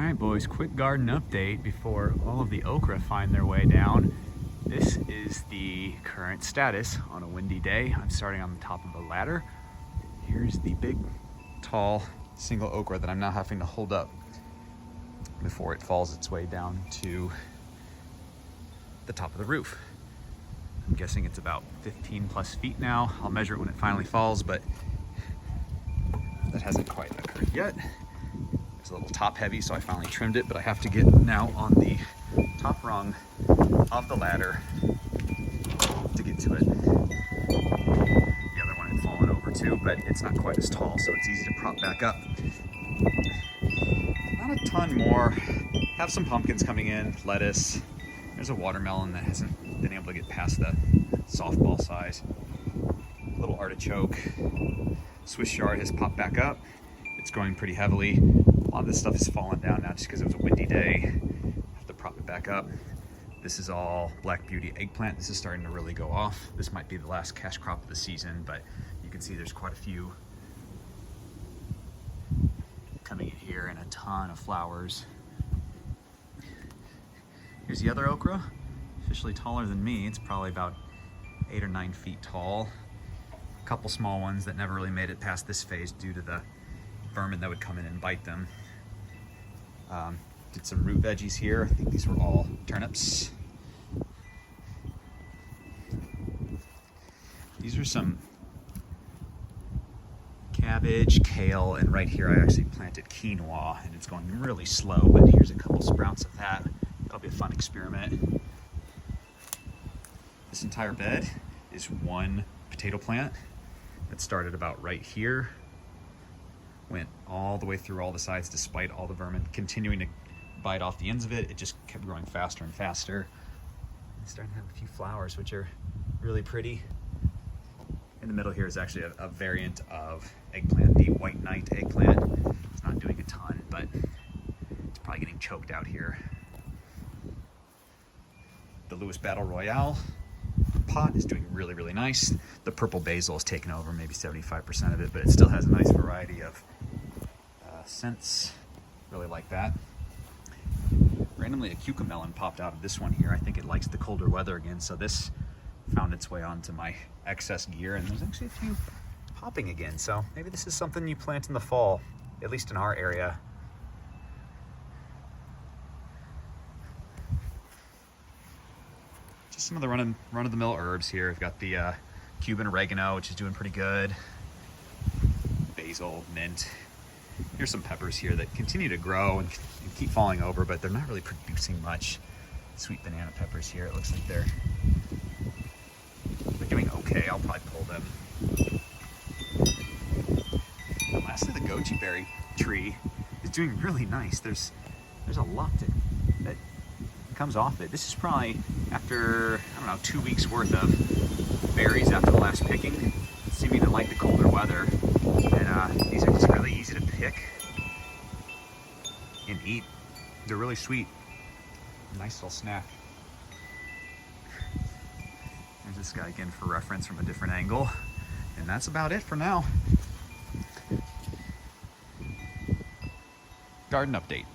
Alright boys, quick garden update before all of the okra find their way down. This is the current status on a windy day. I'm starting on the top of a ladder. Here's the big, tall, single okra that I'm now having to hold up before it falls its way down to the top of the roof. I'm guessing it's about 15 plus feet now. I'll measure it when it finally falls, but that hasn't quite occurred yet. It's a little top heavy, so I finally trimmed it, but I have to get now on the top rung of the ladder to get to it. The other one had fallen over too, but it's not quite as tall, so it's easy to prop back up. Not a ton more. Have some pumpkins coming in, lettuce. There's a watermelon that hasn't been able to get past the softball size. A little artichoke. Swiss chard has popped back up. It's growing pretty heavily. A lot of this stuff has fallen down now just because it was a windy day. Have to prop it back up. This is all Black Beauty eggplant. This is starting to really go off. This might be the last cash crop of the season, but you can see there's quite a few coming in here and a ton of flowers. Here's the other okra, officially taller than me. It's probably about 8 or 9 feet tall. A couple small ones that never really made it past this phase due to the vermin that would come in and bite them. Did some root veggies here. I think these were all turnips. These are some cabbage, kale, and right here I actually planted quinoa, and it's going really slow, but here's a couple sprouts of that. That'll be a fun experiment. This entire bed is one potato plant that started about right here, went all the way through all the sides despite all the vermin continuing to bite off the ends of it. It just kept growing faster and faster. It's starting to have a few flowers, which are really pretty. In the middle here is actually a variant of eggplant, the white knight eggplant. It's not doing a ton, but it's probably getting choked out here. The Lewis Battle Royale pot is doing really, really nice. The purple basil has taken over maybe 75% of it, but it still has a nice variety of scents. Really like that. Randomly, a cucamelon popped out of this one here. I think it likes the colder weather again, so this found its way onto my excess gear, and there's actually a few popping again, so maybe this is something you plant in the fall, at least in our area. Just some of the run-of-the-mill herbs here. We've got the Cuban oregano, which is doing pretty good. Basil, mint. Here's some peppers here that continue to grow and keep falling over, but they're not really producing much. Sweet banana peppers here. It looks like they're doing okay. I'll probably pull them. And lastly, the goji berry tree is doing really nice. There's a lot that comes off it. This is probably after, I don't know, 2 weeks worth of berries after the last picking, seeming to like the colder weather. And these are just really easy to pick and eat. They're really sweet. Nice little snack. There's this guy again for reference from a different angle. And that's about it for now. Garden update.